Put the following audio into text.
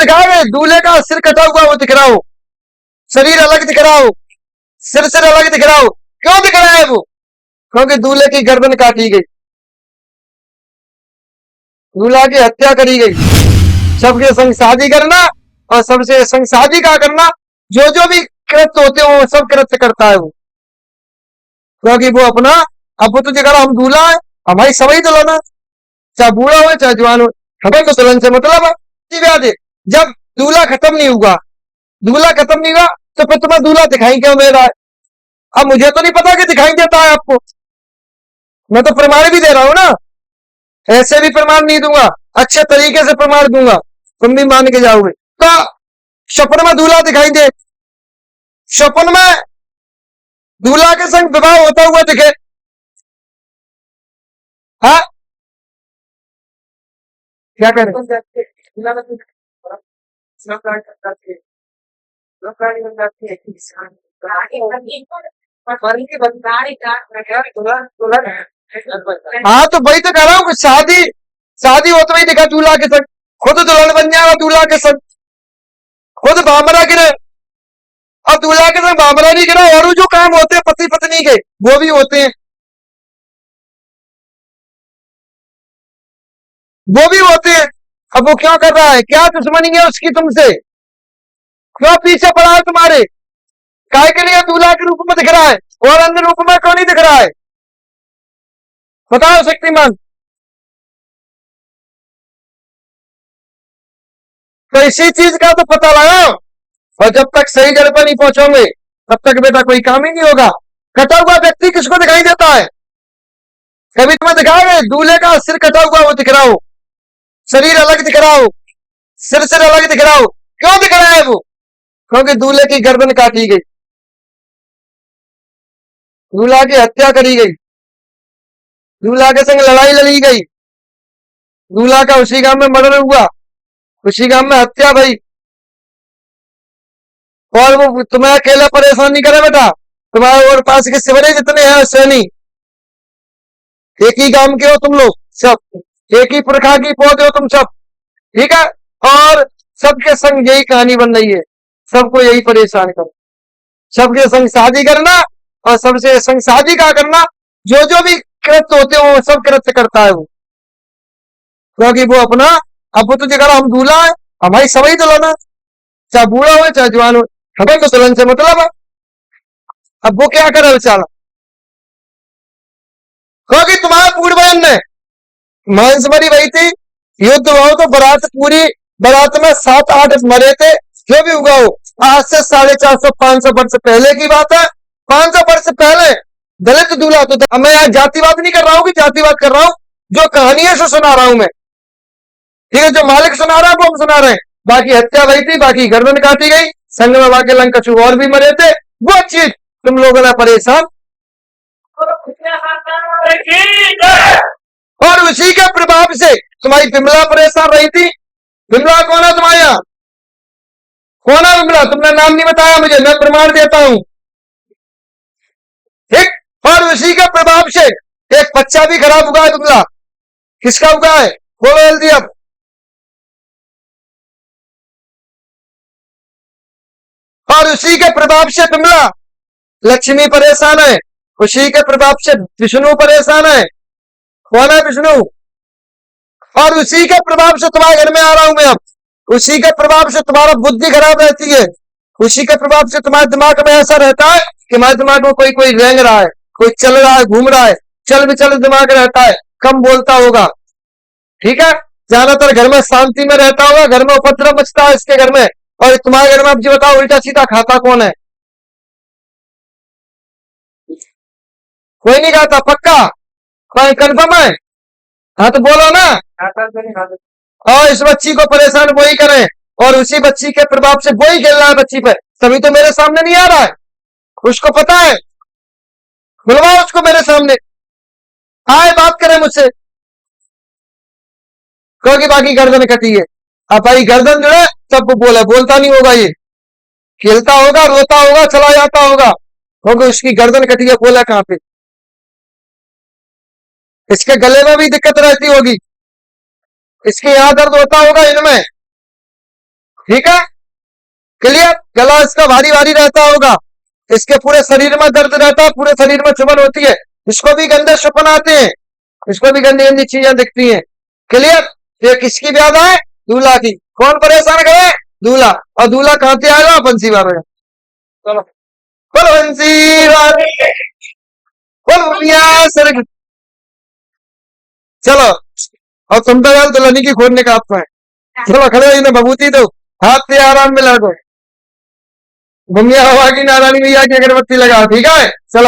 दिखाओगे? दूल्हे का सिर कटा हुआ वो दिख रहा हो, शरीर अलग दिख रहा हो, सिर अलग दिख रहा हो, क्यों दिख रहा है वो? क्योंकि दूल्हे की गर्दन काटी गई, दूल्हा की हत्या करी गई। सबके संग शादी करना और सबसे संग शादी का करना, जो भी कृत्य होते हैं वो सब कृत्य करता है वो, क्योंकि वो अपना, अब वो तुझे कहा हम दूल्हा है, हमारी सभी दुल्हन है, चाहे बूढ़ा हो चाहे जवान हो, हमें तो दुल्हन से मतलब है। जब दूल्हा खत्म नहीं हुआ, दूल्हा खत्म नहीं हुआ तो फिर तुम्हें दूल्हा दिखाई क्यों दे रहा है? अब मुझे तो नहीं पता कि दिखाई देता है आपको, मैं तो प्रमाण भी दे रहा हूं ना, ऐसे भी प्रमाण नहीं दूंगा, अच्छे तरीके से प्रमाण दूंगा, तुम भी मान के जाओगे। तो सपन में दूल्हा दिखाई दे, सपन में दूल्हा के संग विवाह होता हुआ दिखे, हाँ क्या करें? हाँ तो वही तो कह रहा हूँ, शादी शादी हो तो ही दिखा दूल्हा के संग, खुद दुल्हन बन जाए और दूल्हा के संग खुद बामरा गिरे, और दूल्हा के संग बामरा नहीं गिरा, और जो काम होते हैं पति पत्नी के वो भी होते हैं, वो भी होते हैं। अब वो क्यों कर रहा है? क्या दुश्मनी है उसकी तुमसे? क्यों पीछे पड़ा है तुम्हारे? काय के लिए दूल्हा के रूप में दिख रहा है और अन्य रूप में क्यों नहीं दिख रहा है? बताओ शक्तिमान। तो इसी चीज का तो पता लगाओ, और जब तक सही जड़ पर नहीं पहुंचोगे तब तक बेटा कोई काम ही नहीं होगा। कटा हुआ व्यक्ति किसको दिखाई देता है? कभी तुम्हें दिखाओगे? दूल्हे का सिर कटा हुआ वो दिख रहा हो, शरीर अलग दिख रहा हो, सिर अलग दिख रहा हो, क्यों दिख रहा है वो? क्योंकि दूल्हे की गर्दन काटी गई, दूल्हा की हत्या करी गई, दूल्हा के संग लड़ाई लड़ी गई, दूल्हा का उसी गांव में मर्डर हुआ, उसी गांव में हत्या भई, और वो तुम्हें अकेला परेशान नहीं करे बेटा, तुम्हारे और पास के सिवरे जितने हैं सैनी, एक ही गांव के हो तुम लोग सब, एक ही पुरखा की पौधे हो तुम सब, ठीक है? और सबके संग यही कहानी बन रही है, सबको यही परेशान करो, सबके संग शादी करना और सबसे संग शादी का करना, जो भी कृत्य होते हैं वो सब कृत्य करता है वो, क्योंकि वो अपना, अब वो तुझे कहा हम दूल्हा है, हमारी सभी दुल्हन है, चाहे बूढ़ा हो चाहे जवान हो, हमें तो दुल्हन से मतलब है। अब वो क्या करे बेचारा? क्योंकि तुम्हारे पूर्वजन ने मांसमरी वही थी, युद्ध हुआ तो बारात पूरी, बारात में 7-8 मरे थे, जो भी हुआ हो, आज से 450-500 वर्ष पहले की बात है। 500 वर्ष पहले दलित दूल्हा तो था। मैं यहाँ जातिवाद नहीं कर रहा हूँ कि जातिवाद कर रहा हूँ, जो कहानी है सो सुना रहा हूं मैं, ठीक है? जो मालिक सुना रहा है वो हम सुना रहे हैं, बाकी हत्या वही थी, बाकी गर्दन काटी गई, संग में बाकी लंग कछु और भी मरे थे, वो चीज तुम लोगों ने परेशान, और उसी के प्रभाव से तुम्हारी विमला परेशान रही थी। विमला कौन है तुम्हारे यहाँ? कौन है विमला? तुमने नाम नहीं बताया मुझे, मैं प्रमाण देता हूं, ठीक? और उसी के प्रभाव से एक बच्चा भी खराब हुआ है विमला, किसका हुआ है बोलो जल्दी अब? और उसी के प्रभाव से विमला, लक्ष्मी परेशान है, उसी के प्रभाव से विष्णु परेशान है, कौन है विष्णु? और उसी के प्रभाव से तुम्हारे घर में आ रहा हूं मैं अब, उसी के प्रभाव से तुम्हारा बुद्धि खराब रहती है, उसी के प्रभाव से तुम्हारे दिमाग में ऐसा रहता है कि हमारे दिमाग में कोई कोई रेंग रहा है, कोई चल रहा है, घूम रहा है, चल विचल दिमाग रहता है, कम बोलता होगा, ठीक है? ज्यादातर घर में शांति में रहता होगा, घर में उपद्रव मचता है इसके घर में, और तुम्हारे घर में अब जी बताओ उल्टा सीधा खाता कौन है? कोई नहीं खाता पक्का? कोई कंफर्म है? हाँ तो बोलो ना। और इस बच्ची को परेशान वही करें, और उसी बच्ची के प्रभाव से वही खेल रहा है बच्ची पे, तभी तो मेरे सामने नहीं आ रहा है, उसको पता है, बुलवाओ उसको मेरे सामने, आए बात करें मुझसे, क्योंकि बाकी गर्दन कटी है। अब भाई गर्दन जो है सबको बोला, बोलता नहीं होगा ये, खेलता होगा, रोता होगा, चला जाता होगा, क्योंकि उसकी गर्दन कटी है, बोला कहां पे? इसके गले में भी दिक्कत रहती होगी, इसके यहां दर्द होता होगा इनमें, ठीक है, क्लियर। गला इसका भारी भारी रहता होगा, इसके पूरे शरीर में दर्द रहता है, पूरे शरीर में चुभन होती है, इसको भी गंदे स्वप्न आते हैं, इसको भी गंदी गंदी चीजें दिखती हैं। क्लियर। ये किसकी ज्यादा है? दूल्हा की। कौन परेशान करे? दूल्हा। और दूल्हा कहां से आएगा? बंसी मारेगा। चलो बोल बंसी मारे, बोल भैया सर। चलो और तुम तो यार दुल्हनी की खोद निकालते हैं। चलो खड़े हो, इन्हें बबूती दो, हाथ से आराम में लगो। भैया हवा की नारायणी भैया की अगरबत्ती लगाओ, ठीक है। चलो।